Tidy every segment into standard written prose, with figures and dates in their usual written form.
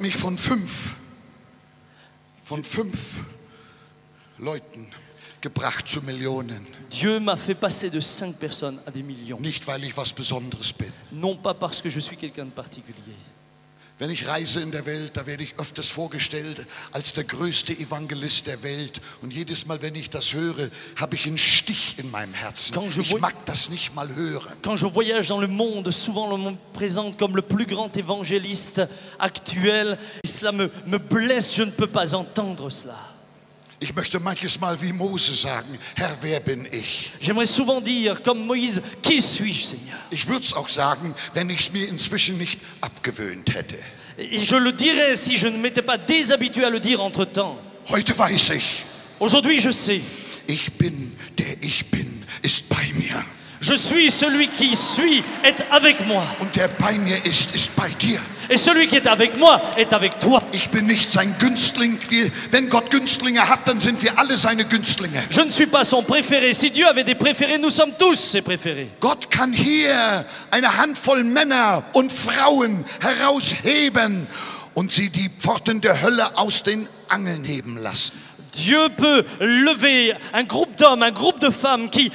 Mich von fünf Leuten gebracht zu Millionen. Dieu m'a fait passer de 5 personnes à des millions. Nicht, weil ich was Besonderes bin. Non pas parce que je suis quelqu'un de particulier. Wenn ich reise in der Welt, da werde ich öfters vorgestellt als der größte Evangelist der Welt. Und jedes Mal, wenn ich das höre, habe ich einen Stich in meinem Herzen. Ich mag das nicht mal hören. Quand je voyage dans le monde, souvent on me présente comme le plus grand évangéliste actuel. Et cela me blesse, je ne peux pas entendre cela. Ich möchte manches Mal wie Mose sagen, Herr, wer bin ich? J'aimerais souvent dire, comme Moïse, qui suis-je, Seigneur? Ich würde es auch sagen, wenn ich es mir inzwischen nicht abgewöhnt hätte. Et je le dirais si je ne m'étais pas déshabitué à le dire entre-temps. Heute weiß ich, Aujourd'hui, je sais. ich bin, der ich bin, ist bei mir. Je suis celui qui suis, est avec moi. Und der bei mir ist bei dir. Et celui qui est avec moi est avec toi. Ich bin nicht sein Günstling. Wenn Gott Günstlinge hat, dann sind wir alle seine Günstlinge. Je ne suis pas son préféré. Si Dieu avait des préférés, nous sommes tous ses préférés. Gott kann hier eine Handvoll Männer und Frauen herausheben und sie die Pforten der Hölle aus den Angeln heben lassen. Dieu peut lever un groupe d'hommes, un groupe de femmes qui,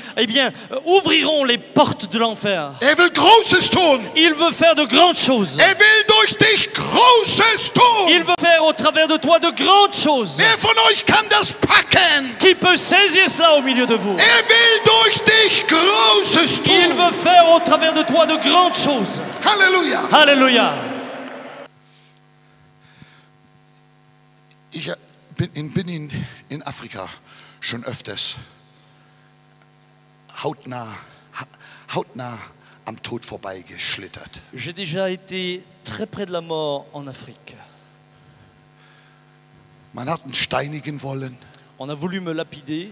ouvriront les portes de l'enfer. Will Großes tun. Il veut faire de grandes choses. Will durch dich Großes tun. Il veut faire au travers de toi de grandes choses. Wer von euch kann das packen? Qui peut saisir cela au milieu de vous? Will durch dich Großes tun. Il veut faire au travers de toi de grandes choses. Halleluja. Halleluja. Ich bin in Afrika schon öfters hautnah am Tod vorbeigeschlittert. J'ai déjà été très près de la mort en Afrique. Man hat uns steinigen wollen. On a voulu me lapider.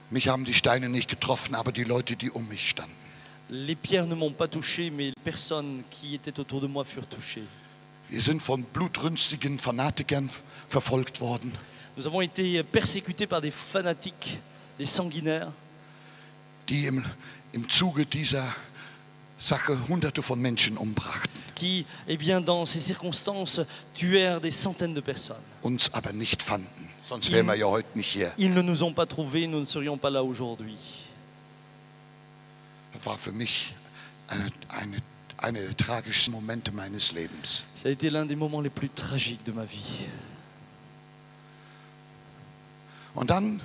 Mich haben die Steine nicht getroffen, aber die Leute, die um mich standen. Les pierres ne m'ont pas touché, mais les personnes qui étaient autour de moi furent touchées. Wir sind von blutrünstigen Fanatikern verfolgt worden. Nous avons été persécutés par des fanatiques, des sanguinaires, die im Zuge dieser Sache Hunderte von Menschen umbrachten. Qui, dans ces circonstances, tuèrent des centaines de personnes. Uns aber nicht fanden, sonst wären wir ja heute nicht hier. Ils ne nous ont pas trouvés, nous ne serions pas là aujourd'hui. Das war für mich einer der tragischsten Momente meines Lebens. Ça a été l'un des moments les plus tragiques de ma vie. Und dann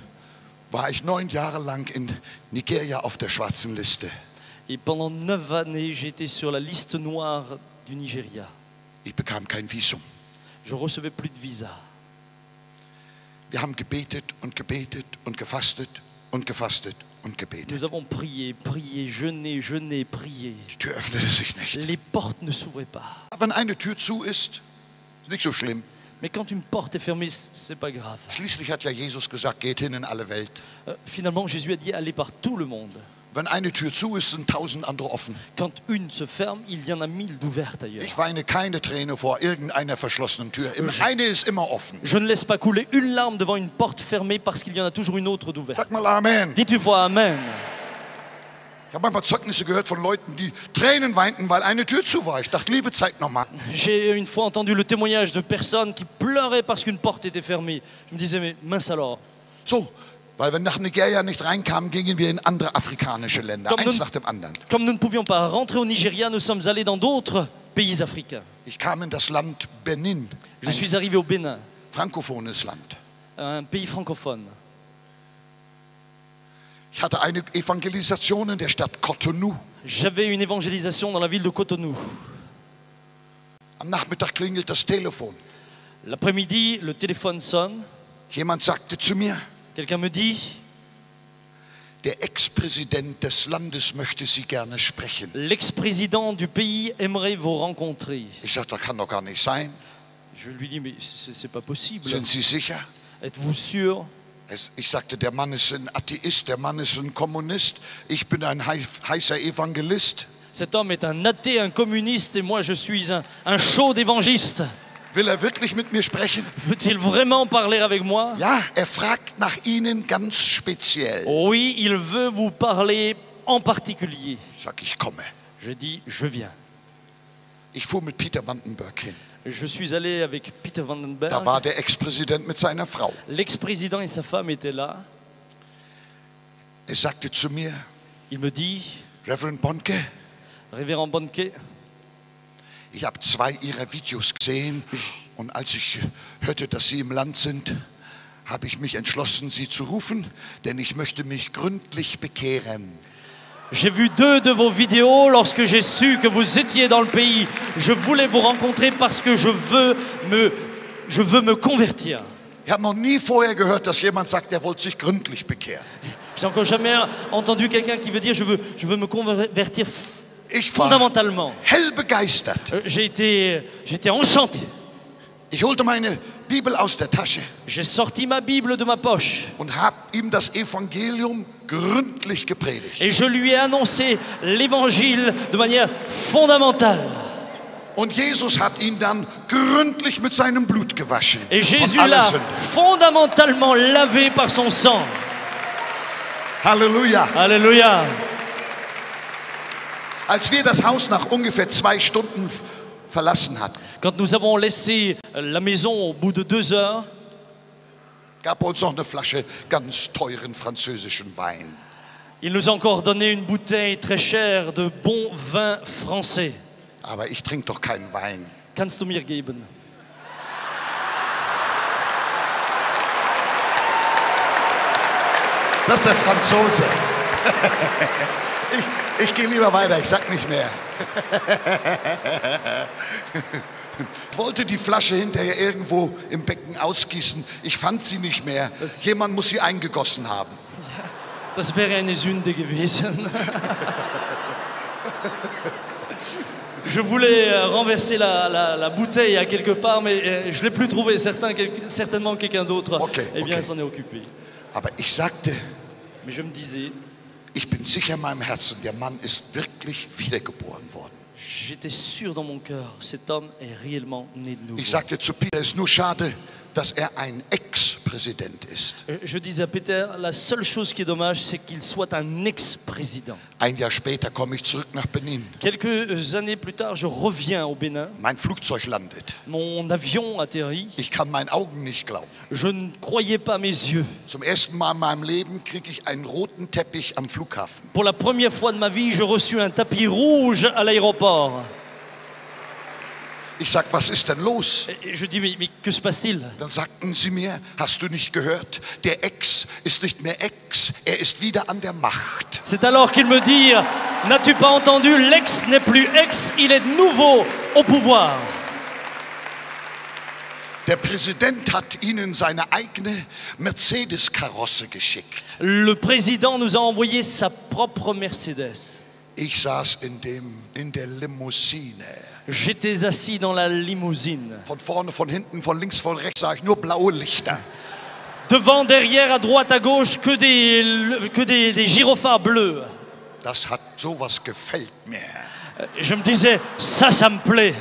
war ich 9 Jahre lang in Nigeria auf der schwarzen Liste. Et pendant 9 années, j'étais sur la liste noire du Nigeria. Ich bekam kein Visum. Je recevais plus de visa. Wir haben gebetet und gebetet und gefastet und gefastet und gebetet. Nous avons prié, prié, jeûné, jeûné, prié. Die Tür öffnete sich nicht. Les portes ne s'ouvraient pas. Wenn eine Tür zu ist nicht so schlimm. Mais quand une porte est fermée, c'est pas grave. Schließlich hat ja Jesus gesagt, geht hin in alle Welt. Finalement, Jésus a dit, allez par tout le monde. Wenn eine Tür zu ist, sind 1000 andere offen. Quand une se ferme, il y en a 1000 d'ouvertes ailleurs. Ich weine keine Träne vor irgendeiner verschlossenen Tür. Eine ist immer offen. Je ne laisse pas couler une larme devant une porte fermée parce qu'il y en a toujours une autre d'ouverte. Sag mal Amen. Dis tu vois Amen. Ich habe manchmal Zeugnisse gehört von Leuten, die Tränen weinten, weil eine Tür zu war. Ich dachte, Liebe, zeig nochmal. J'ai une fois entendu le témoignage de personnes qui pleuraient parce qu'une porte était fermée. Je me disais, mais mince alors. So, weil wir nach Nigeria nicht reinkamen, gingen wir in andere afrikanische Länder, eins nach dem anderen. Comme nous ne pouvions pas rentrer au Nigeria, nous sommes allés dans d'autres pays africains. Ich kam in das Land Benin, Je suis arrivé au Bénin, frankophones Land. un pays francophone. Ich hatte eine Evangelisation in der Stadt Cotonou. J'avais une évangélisation dans la ville de Cotonou. Am Nachmittag klingelt das Telefon. L'après-midi, le téléphone sonne. Jemand sagte zu mir, Quelqu'un me dit, der Ex-Präsident des Landes möchte Sie gerne sprechen. l'ex-président du pays aimerait vous rencontrer. Ich sagte, das kann doch gar nicht sein. Je lui dis, mais c'est pas possible. Sind Sie sicher? Êtes-vous sûr? Ich sagte, der Mann ist ein Atheist, der Mann ist ein Kommunist. Ich bin ein heißer Evangelist. Cet homme est un athée, un communiste, et moi je suis un chaud évangéliste. Will er wirklich mit mir sprechen? Veut-il vraiment parler avec moi? Ja, er fragt nach Ihnen ganz speziell. Oui, il veut vous parler en particulier. Sag ich komme. Je dis, je viens. Ich fuhr mit Peter Vandenberg hin. Je suis allé avec Peter Van den Berg. Da war der Ex-Präsident mit seiner Frau. L'ex-président et sa femme étaient là. Er sagte zu mir, Il me dit, Reverend Bonke, Révérend Bonke, ich habe 2 Ihrer Videos gesehen und als ich hörte, dass Sie im Land sind, habe ich mich entschlossen, Sie zu rufen, denn ich möchte mich gründlich bekehren. j'ai vu 2 de vos vidéos lorsque j'ai su que vous étiez dans le pays. Je voulais vous rencontrer parce que je veux me convertir. Ich habe noch nie vorher gehört, dass jemand sagt, er wollte sich gründlich bekehren. J'ai encore jamais entendu quelqu'un qui veut dire je veux me convertir Ich war fondamentalement. hell begeistert. J'étais enchanté. Ich holte meine Bibel aus der Tasche J'ai sorti ma Bible de ma poche und habe ihm das Evangelium gründlich gepredigt. et je lui ai annoncé l'évangile de manière fondamentale. Und Jesus hat ihn dann gründlich mit seinem Blut gewaschen. Et Von Jésus aller l'a Sünde. fondamentalement lavé par son sang. Halleluja. Alléluia. Als wir das Haus nach ungefähr 2 Stunden verlassen hatten, Quand nous avons laissé la maison au bout de 2 heures, gab er uns noch eine Flasche ganz teuren französischen Wein. il nous a encore donné une bouteille très chère de bon vin français. Aber ich trinke doch keinen Wein. Kannst du mir geben? Das ist der Franzose. Ich gehe lieber weiter, ich sag nicht mehr. Ich wollte die Flasche hinterher irgendwo im Becken ausgießen. Ich fand sie nicht mehr. Jemand muss sie eingegossen haben. Das wäre eine Sünde gewesen. Je voulais renverser la bouteille à quelque part, mais je ne l'ai plus trouvé. Certainement quelqu'un d'autre s'en est occupé. Aber ich sagte, Mais je me disais, ich bin sicher in meinem Herzen, der Mann ist wirklich wiedergeboren worden. j'étais sûr dans mon cœur, cet homme est réellement né de nouveau. Ich sagte zu Peter, es ist nur schade, dass er ein Ex-Präsident ist. Je disais à Peter, la seule chose qui est dommage, c'est qu'il soit un ex-président. Ein Jahr später komme ich zurück nach Benin. Quelques années plus tard, je reviens au Bénin. Mein Flugzeug landet. Mon avion atterrit. Ich kann meinen Augen nicht glauben. Je ne croyais pas mes yeux. Zum ersten Mal in meinem Leben kriege ich einen roten Teppich am Flughafen. Pour la première fois de ma vie, je reçus un tapis rouge à l'aéroport. Ich sag, was ist denn los? Et je dis, mais que se passe-t-il? Dann sagten sie mir, hast du nicht gehört? Der Ex ist nicht mehr Ex, er ist wieder an der Macht. C'est alors qu'ils me dirent, n'as-tu pas entendu, l'ex n'est plus ex, il est de nouveau au pouvoir. Der Präsident hat ihnen seine eigene Mercedes-Karosse geschickt. Le président nous a envoyé sa propre Mercedes. Ich saß in der Limousine. J'étais assis dans la limousine. Von vorne, von hinten, von links, von rechts sah ich nur blaue Lichter. Devant, derrière, à droite, à gauche, que des gyrophares bleus. Das hat sowas gefällt mir. Je me disais, ça me plaît.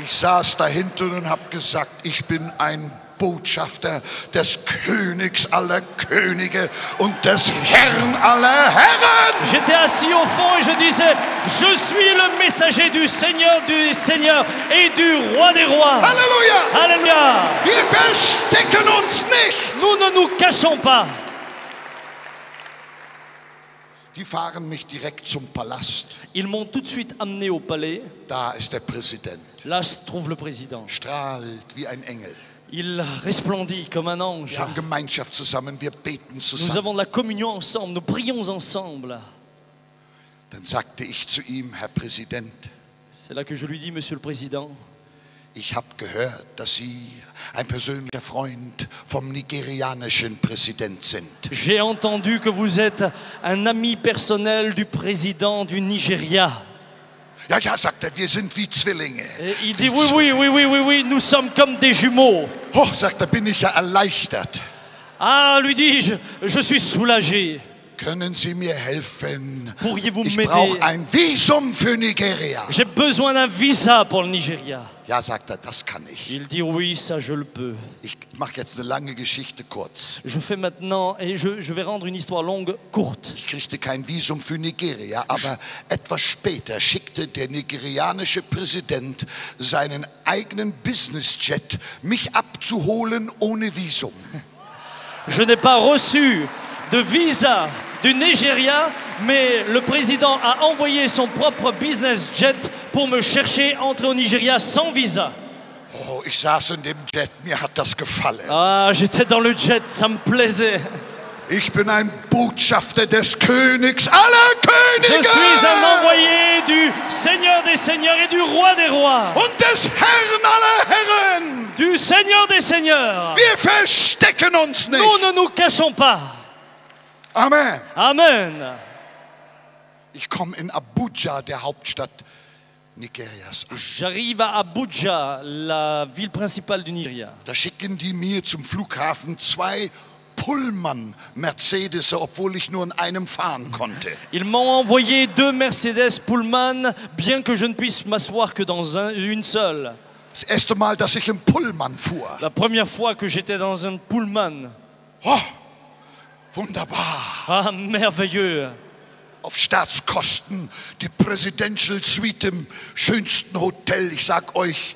Ich saß da hinten und habe gesagt, ich bin ein Botschafter des Königs aller Könige und des Herrn aller Herren. J'étais assis au fond et je disais, je suis le messager du Seigneur et du Roi des Rois. Halleluja! Alléluia! Wir verstecken uns nicht. Nous ne nous cachons pas. Die fahren mich direkt zum Palast. Ils m'ont tout de suite amené au palais. Da ist der Präsident. Là se trouve le président. Strahlt wie ein Engel. Il resplendit comme un ange. Wir haben Gemeinschaft zusammen, wir beten Nous zusammen. avons de la communion ensemble, nous prions ensemble. Dann sagte ich zu ihm, Herr Präsident, C'est là que je lui dis, Monsieur le Président, ich habe gehört, dass Sie ein persönlicher Freund vom nigerianischen Präsident sind. j'ai entendu que vous êtes un ami personnel du président du Nigeria. Ja, ja, sagt er, wir sind wie Zwillinge. Et il dit, oui, nous sommes comme des jumeaux. Oh, sagt er, bin ich ja erleichtert. Ah, lui dis-je, je suis soulagé. Können Sie mir helfen? Pourriez-vous Ich m'aider? brauche ein Visum für Nigeria. J'ai besoin d'un visa pour le Nigeria. Ja, sagt er, das kann ich. Il dit, oui, ça je le peux. Ich mache jetzt eine lange Geschichte kurz. Je fais maintenant, et je vais rendre une histoire longue courte. Ich kriegte kein Visum für Nigeria, aber etwas später schickte der nigerianische Präsident seinen eigenen Businessjet, mich abzuholen ohne Visum. Je n'ai pas reçu de visa du Nigeria, mais le président a envoyé son propre business jet pour me chercher, entrer au Nigeria sans visa. Oh, ich saß in dem Jet, mir hat das gefallen. Ah, j'étais dans le jet, ça me plaisait. Ich bin ein Botschafter des Königs aller Je Könige suis un envoyé du Seigneur des Seigneurs et du Roi des Rois. und des Herrn aller Herren. Du Seigneur des Seigneurs. Wir verstecken uns nicht. Nous ne nous cachons pas. Amen. Amen. Ich komme in Abuja, der Hauptstadt Nigerias, an. J'arrive à Abuja, la ville principale du Nigeria. Da schicken die mir zum Flughafen 2 Pullman-Mercedes, obwohl ich nur in einem fahren konnte. Ils m'ont envoyé 2 Mercedes Pullman, bien que je ne puisse m'asseoir que dans une seule. Das erste Mal, dass ich im Pullman fuhr. La première fois que j'étais dans un Pullman. Oh, wunderbar. Ah, merveilleux. Auf Staatskosten, die Presidential Suite im schönsten Hotel. Ich sag euch,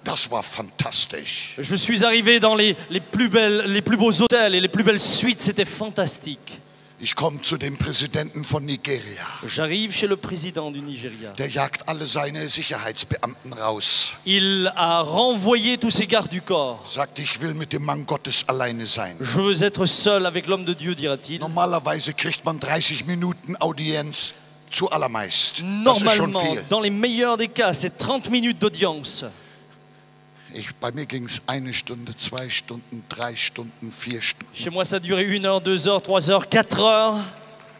das war fantastisch. Je suis arrivé dans les plus beaux hôtels et les plus belles suites, c'était fantastique. Ich komme zu dem Präsidenten von Nigeria. J'arrive chez le président du Nigeria. Der jagt alle seine Sicherheitsbeamten raus. Il a renvoyé tous ses gardes du corps. Sagt, ich will mit dem Mann Gottes alleine sein. Je veux être seul avec l'homme de Dieu, dira-t-il. Normalerweise kriegt man 30 Minuten Audienz zu allermeist. Das ist schon Normalement, viel. dans les meilleurs des cas, c'est 30 minutes d'audience. Bei mir ging es 1 Stunde, 2 Stunden, 3 Stunden, 4 Stunden. Chez moi, ça a duré 1 heure, 2 heures, 3 heures, 4 heures.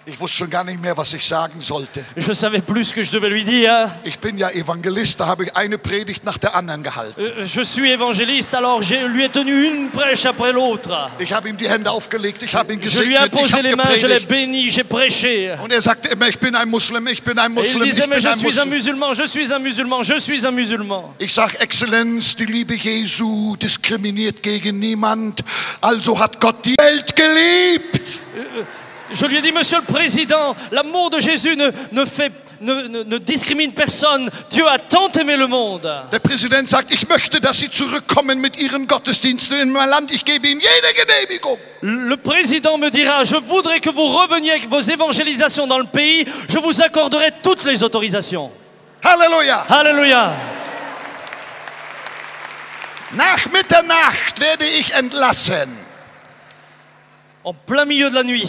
Ich wusste schon gar nicht mehr, was ich sagen sollte. Je savais plus ce que je devais lui dire. Ich bin ja Evangelist, da habe ich eine Predigt nach der anderen gehalten. Je suis évangéliste, alors je lui ai tenu une prêche après l'autre. Ich habe ihm die Hände aufgelegt, ich habe ihn Je lui ai gesegnet, ich imposé habe les mains, je l'ai gepredigt. béni, j'ai prêché. Und er sagte immer, ich bin ein Muslim, ich bin ein Et il Muslim, disait, ich mais bin je ein suis un Muslim. musulman, je suis un musulman, je suis un musulman. Ich sage, Exzellenz, die Liebe Jesu diskriminiert gegen niemand, also hat Gott die Welt geliebt. Je lui ai dit, Monsieur le Président, l'amour de Jésus ne discrimine personne. Dieu a tant aimé le monde. Der Präsident sagt, ich möchte, dass Sie zurückkommen mit Ihren Gottesdiensten in mein Land. Ich gebe Ihnen jede Genehmigung. Le président me dira, je voudrais que vous reveniez avec vos évangélisations dans le pays. Je vous accorderai toutes les autorisations. Halleluja. Alléluia. Nach Mitternacht werde ich entlassen. En plein milieu de la nuit,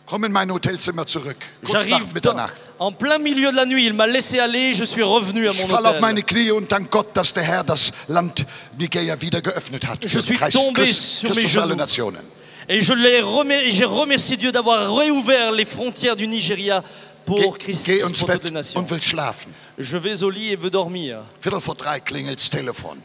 Komm in mein Hotelzimmer zurück. Kurz nach j'arrive Mitternacht. en plein milieu de la nuit. Il m'a laissé aller, je suis revenu à Ich mon falle auf meine hôtel. Knie und dank Gott, dass der Herr das Land Nigeria wieder geöffnet hat. Je Für suis Christus tombé sur mes für alle genoux. Nationen. Et j'ai remercié Dieu d'avoir réouvert les frontières du Nigeria pour Christ, Geh ins pour toutes les Bett nations. und will schlafen. Je vais au lit et veux dormir. 2:45 klingelt's Telefon.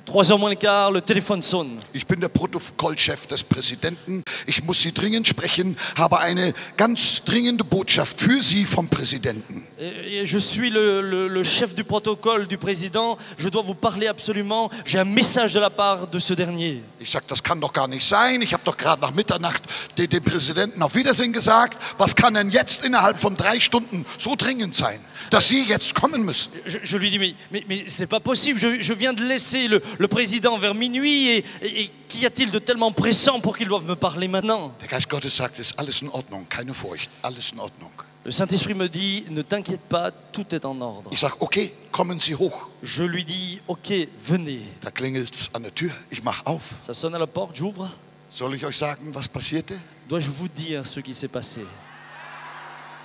3h moins le quart, le téléphone sonne. Ich bin der Protokollchef des Präsidenten. Ich muss Sie dringend sprechen, habe eine ganz dringende Botschaft für Sie vom Präsidenten. Et je suis le chef du protocole du président. Je dois vous parler absolument. J'ai un message de la part de ce dernier. Ich sage, das kann doch gar nicht sein. Ich habe doch gerade nach Mitternacht dem Präsidenten auf Wiedersehen gesagt. Was kann denn jetzt innerhalb von 3 Stunden so dringend sein, dass Sie jetzt kommen müssen? Je lui dis, mais c'est pas possible. Je viens de laisser le président vers minuit. Et qu'y a-t-il de tellement pressant pour qu'il doive me parler maintenant? Der Geist Gottes sagt, es ist alles in Ordnung, keine Furcht, alles in Ordnung. Le Saint-Esprit me dit, ne t'inquiète pas, tout est en ordre. Ich sage, okay, kommen Sie hoch. Je lui dis, ok, venez. Da klingelt's an der Tür, ich mache auf. Ça sonne à la porte, j'ouvre. Soll ich euch sagen, was passierte? Dois-je vous dire ce qui s'est passé?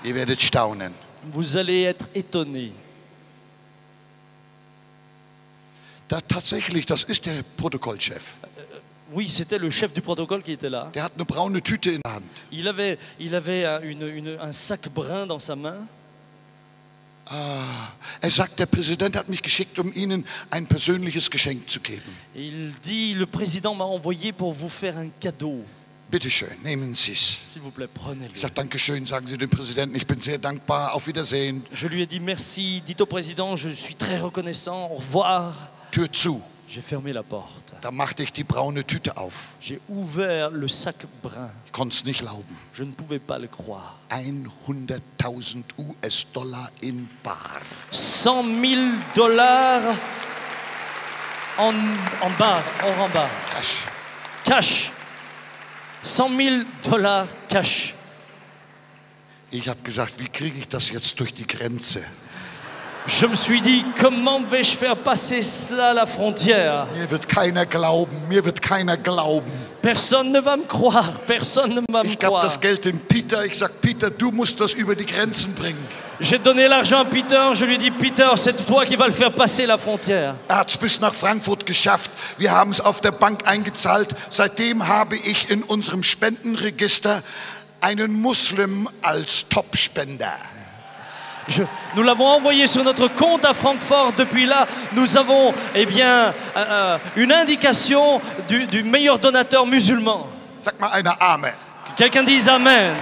Ihr werdet staunen. Vous allez être étonnés. Tatsächlich, das ist der Protokollchef. Oui, c'était le chef du protocole qui était là. Der hat eine braune Tüte in der Hand. Il avait un sac brun dans sa main. Er sagt, der Präsident hat mich geschickt, um Ihnen ein persönliches Geschenk zu geben. Il dit, le président m'a envoyé pour vous faire un cadeau. Bitte schön, nehmen Sie es. S'il vous plaît, prenez-le. Ich sage, Dankeschön, sagen Sie dem Präsidenten, ich bin sehr dankbar, auf Wiedersehen. Je lui ai dit merci, dites au président, je suis très reconnaissant, au revoir. Tür zu. J'ai fermé la porte. Da machte ich die braune Tüte auf. J'ai ouvert le sac brun. Ich konnte es nicht glauben. Je ne pouvais pas le croire. 100.000 US-Dollar in bar. 100 000 dollars en bar, en bar. Cash. Cash. 100 000 dollars cash. Ich habe gesagt, wie kriege ich das jetzt durch die Grenze? Je me suis dit, comment vais-je faire passer cela à la frontière? Mir wird keiner glauben, mir wird keiner glauben. Personne ne va me croire, personne ne va me Ich gab croire. das Geld dem Peter, ich sag, Peter, du musst das über die Grenzen bringen. J'ai donné l'argent à Peter, je lui ai dit, Peter, c'est toi qui vas le faire passer la frontière. Er hat es bis nach Frankfurt geschafft. Wir haben es auf der Bank eingezahlt. Seitdem habe ich in unserem Spendenregister einen Muslim als Topspender. Nous l'avons envoyé sur notre compte à Francfort. Depuis là, nous avons une indication du meilleur donateur musulman. Sag mal einer Amen. Quelqu'un dise Amen.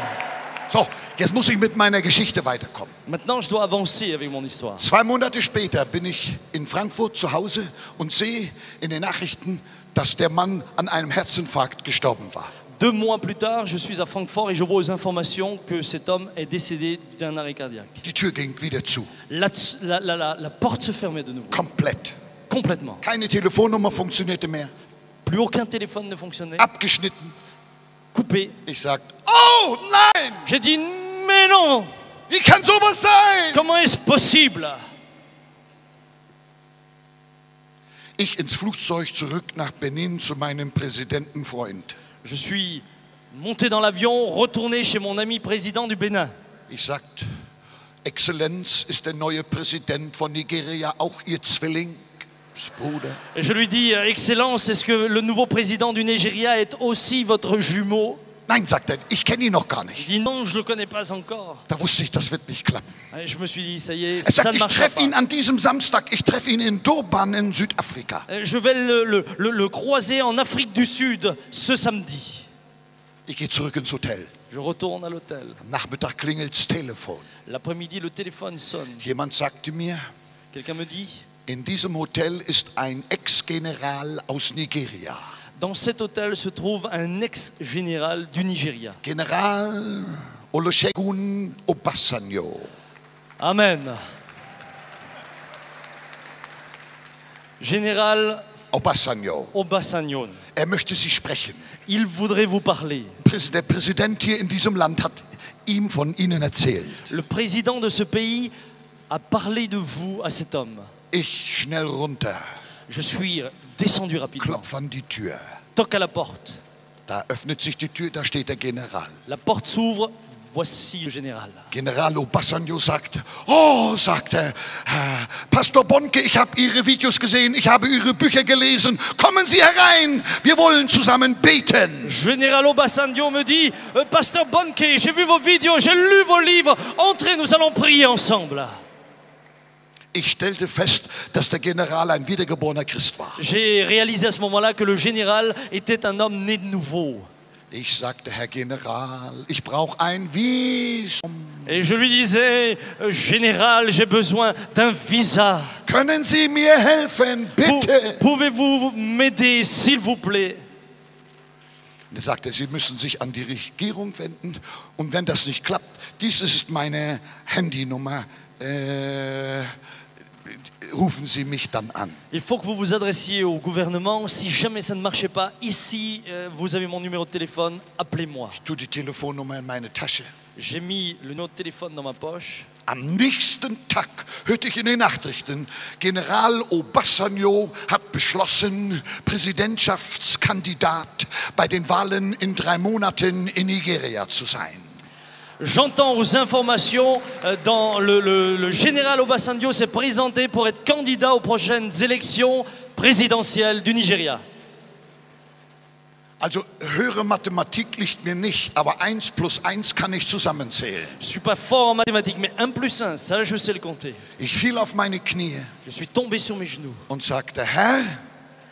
So, jetzt muss ich mit meiner Geschichte weiterkommen. Maintenant, je dois avancer avec mon histoire. 2 Monate später bin ich in Frankfurt zu Hause und sehe in den Nachrichten, dass der Mann an einem Herzinfarkt gestorben war. 2 mois plus tard, je suis à Francfort et je vois aux informations que cet homme est décédé d'un arrêt cardiaque. Die Tür ging wieder zu. La porte se fermait de nouveau. Komplett. Complètement. Keine Telefonnummer funktionierte mehr. Plus aucun téléphone ne fonctionnait. Abgeschnitten. Coupé. Ich sagte, oh nein! J'ai dit, mais non! Wie kann sowas sein? Comment est-ce possible? Ich ins Flugzeug zurück nach Benin zu meinem Präsidentenfreund. Je suis monté dans l'avion, retourné chez mon ami président du Bénin. Ich sagte, Exzellenz, ist der neue Präsident von Nigeria auch Ihr Zwillingsbruder? Et je lui dis, Excellence, est-ce que le nouveau président du Nigeria est aussi votre jumeau? Nein, sagt er, ich kenne ihn noch gar Il nicht. dit, non, je ne le connais pas encore. Da wusste ich, das wird nicht klappen. Et je me suis dit, ça y est, Er ça sagt, ne ich marchera treffe pas. ihn an diesem Samstag, ich treffe ihn in Durban in Südafrika. Je vais le croiser en Afrique du Sud ce samedi. Ich gehe zurück ins Hotel. Je retourne à l'hôtel. Am Nachmittag klingelt's Telefon. L'après-midi, le téléphone sonne. Jemand sagte mir, Quelqu'un me dit, in diesem Hotel ist ein Ex-General aus Nigeria. dans cet hôtel se trouve un ex-général du Nigeria. General Olusegun Obasanjo. Amen. Général Obasanjo. Obasanjo, Er möchte Sie sprechen. il voudrait vous parler. Der Präsident hier in diesem Land hat ihm von Ihnen erzählt. Le président de ce pays a parlé de vous à cet homme. Ich schnell runter, Je suis descendu rapidement. klopf an die Tür. Toque à la porte. Da öffnet sich die Tür, da steht der General. La porte s'ouvre. Voici le général. General Obasanjo sagte, oh, sagte Pastor Bonke, ich habe Ihre Videos gesehen, ich habe Ihre Bücher gelesen. Kommen Sie herein, wir wollen zusammen beten. Général Obasanjo me dit, Pasteur Bonke, j'ai vu vos vidéos, j'ai lu vos livres. Entrez, nous allons prier ensemble. Ich stellte fest, dass der General ein wiedergeborener Christ war. J'ai réalisé à ce moment-là que le général était un homme né de nouveau. Ich sagte, Herr General, ich brauche ein Visum. Et je lui disais, Général, j'ai besoin d'un visa. Können Sie mir helfen, bitte? Pouvez-vous m'aider, s'il vous plaît? Und er sagte, Sie müssen sich an die Regierung wenden. Und wenn das nicht klappt, dies ist meine Handynummer. Rufen Sie mich dann an. Il faut que vous vous adressiez au gouvernement. Si jamais ça ne marchait pas, ici, vous avez mon numéro de téléphone, appelez-moi. Ich tue die Telefonnummer in meine Tasche. J'ai mis le numéro de téléphone dans ma poche. Am nächsten Tag hörte ich in den Nachrichten, General Obasanjo hat beschlossen, Präsidentschaftskandidat bei den Wahlen in 3 Monaten in Nigeria zu sein. J'entends aux informations, le général Obasanjo s'est présenté pour être candidat aux prochaines élections présidentielles du Nigeria. Also höhere Mathematik liegt mir nicht, aber 1 plus 1 kann ich zusammenzählen. Je ne suis pas fort en mathématiques, mais 1 plus 1, ça je sais le compter. Ich fiel auf meine Knie Je suis tombé sur mes genoux. und sagte, Herr,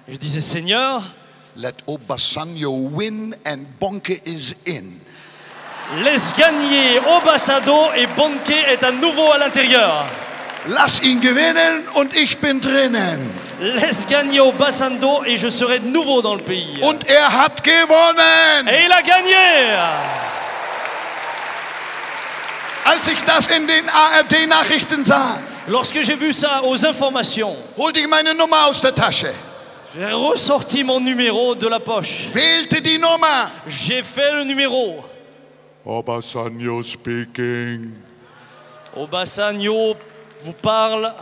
Je disais, Seigneur, let Obasanjo win and Bonke is in. laisse gagner Obasanjo et Bonke est à nouveau à l'intérieur. Lass ihn gewinnen und ich bin drinnen. laisse gagner Obasanjo et je serai de nouveau dans le pays. Und er hat gewonnen. Et il a gagné. Als ich das in den ARD-Nachrichten sah, Lorsque j'ai vu ça aux informations, holte ich meine Nummer aus der Tasche, j'ai ressorti mon numéro de la poche. wählte die Nummer. J'ai fait le numéro. Obasanjo speaking. Obasanjo vous parle.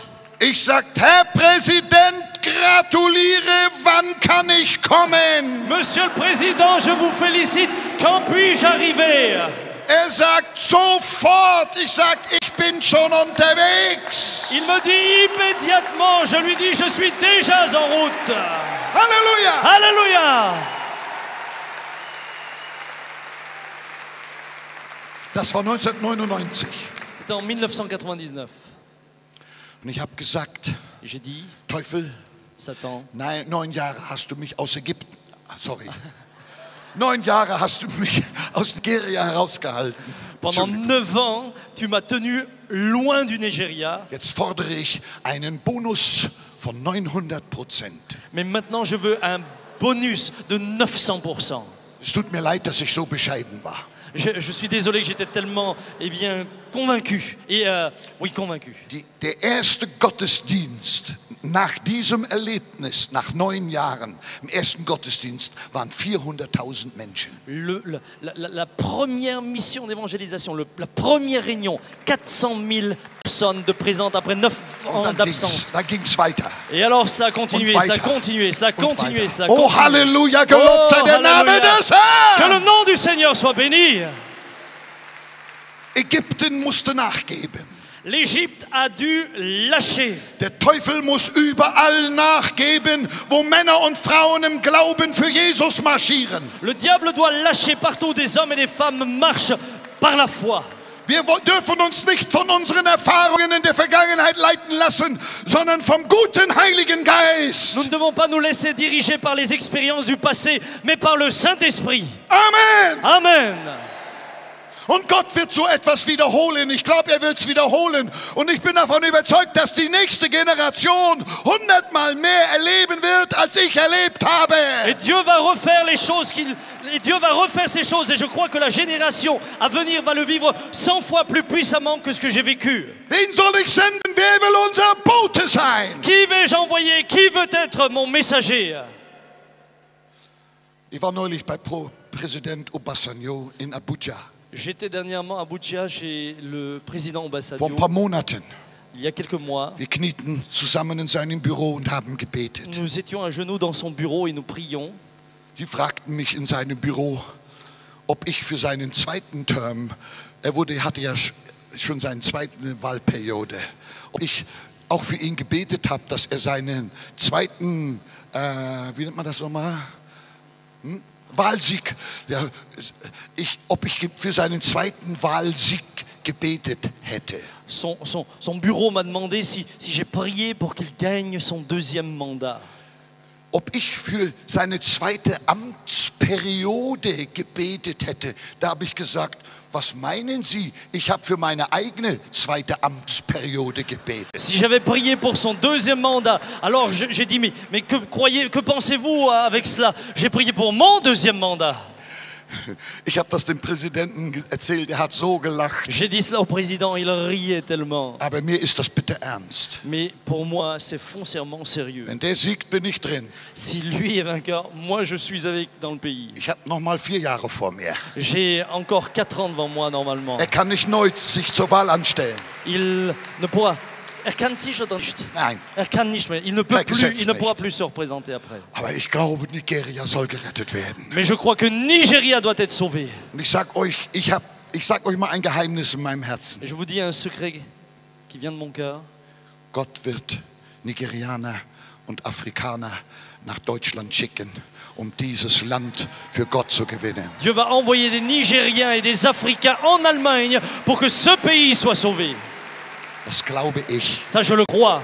Ich sagte, Herr Präsident, gratuliere, wann kann ich kommen? Monsieur le Président, je vous félicite. Quand puis-je arriver? Er sagt sofort. Ich sag, ich bin schon unterwegs. Il me dit immédiatement, je lui dis, je suis déjà en route. Halleluja. Alléluia. Das war 1999. C'était en 1999. Und ich habe gesagt, J'ai dit, Teufel, Satan, nein, 9 Jahre hast du mich aus Ägypten, 9 Jahre hast du mich aus Nigeria herausgehalten. pendant 9 ans, tu m'as tenu loin du Nigeria. Jetzt fordere ich einen Bonus von 900%. Mais maintenant, je veux un bonus de 900%. Es tut mir leid, dass ich so bescheiden war. Je suis désolé que j'étais tellement, convaincu. Oui, convaincu. Der erste Gottesdienst nach diesem Erlebnis, nach 9 Jahren, im ersten Gottesdienst waren 400.000 Menschen. La première mission d'évangélisation, la première réunion, 400 000 personnes de présentes après 9 ans d'absence. Da ging's weiter. Et alors cela a continué, Und cela a weiter. continué, cela a Und continué, weiter. cela a Oh, continué. Halleluja, gelobt sei der Name Halleluja. des Que Herrn. le nom du Seigneur soit béni. Ägypten musste nachgeben. L'Égypte a dû lâcher. Der Teufel muss überall nachgeben, wo Männer und Frauen im Glauben für Jesus marschieren. Le diable doit lâcher partout où des hommes et des femmes marchent par la foi. Wir dürfen uns nicht von unseren Erfahrungen in der Vergangenheit leiten lassen, sondern vom guten Heiligen Geist. Nous ne devons pas nous laisser diriger par les expériences du passé, mais par le Saint-Esprit. Amen. Amen. Und Gott wird so etwas wiederholen. Ich glaube, er wird es wiederholen. Und ich bin davon überzeugt, dass die nächste Generation 100-mal mehr erleben wird, als ich erlebt habe. Et Dieu va refaire les choses et Dieu va refaire ces choses et je crois que la génération à venir va le vivre 100 fois plus puissamment que ce que j'ai vécu. Wen soll ich senden? Wer will unser Bote sein? Qui vais-je envoyer? Qui veut être mon messager? Ich war neulich bei Präsident Obasanjo in Abuja. J'étais dernièrement à Abuja chez le président Vor Obasanjo. ein paar Monaten. Il y a quelques mois, Wir knieten zusammen in seinem Büro und haben gebetet. nous étions à genoux dans son bureau et nous prions. Sie fragten mich in seinem Büro, ob ich für seinen zweiten Term, hatte ja schon seine zweite Wahlperiode, ob ich auch für ihn gebetet habe, dass er seinen zweiten, wie nennt man das nochmal? Wahlsieg, ja, ob ich für seinen zweiten Wahlsieg gebetet hätte. Son bureau m'a demandé si j'ai prié pour qu'il gagne son deuxième mandat. Ob ich für seine zweite Amtsperiode gebetet hätte. Da habe ich gesagt, was meinen Sie? Ich habe für meine eigene zweite Amtsperiode gebetet. Si j'avais prié pour son deuxième mandat, alors j'ai dit, mais que pensez-vous avec cela? J'ai prié pour mon deuxième mandat. Ich habe das dem Präsidenten erzählt, er hat so gelacht. J'ai dit cela au président, il riait tellement. Aber mir ist das bitte ernst. Mais pour moi, c'est foncièrement sérieux. Wenn der siegt, bin ich drin. Si lui est vainqueur, moi je suis avec dans le pays. Ich habe noch mal 4 Jahre vor mir. J'ai encore 4 ans devant moi normalement. Er kann nicht neu sich zur Wahl anstellen. Il ne pourra. Kann sich oder nicht? Nein. Kann nicht mehr. Il ne peut plus. Gesetz Il ne pourra nicht. plus se représenter après. Aber ich glaube, Nigeria soll gerettet werden. Mais je crois que Nigeria doit être sauvé. Und ich sag euch, ich sag euch mal ein Geheimnis in meinem Herzen. Et je vous dis un secret qui vient de mon cœur. Gott wird Nigerianer und Afrikaner nach Deutschland schicken, um dieses Land für Gott zu gewinnen. Dieu va envoyer des Nigériens et des Africains en Allemagne pour que ce pays soit sauvé. Das glaube ich. Ça, je le crois.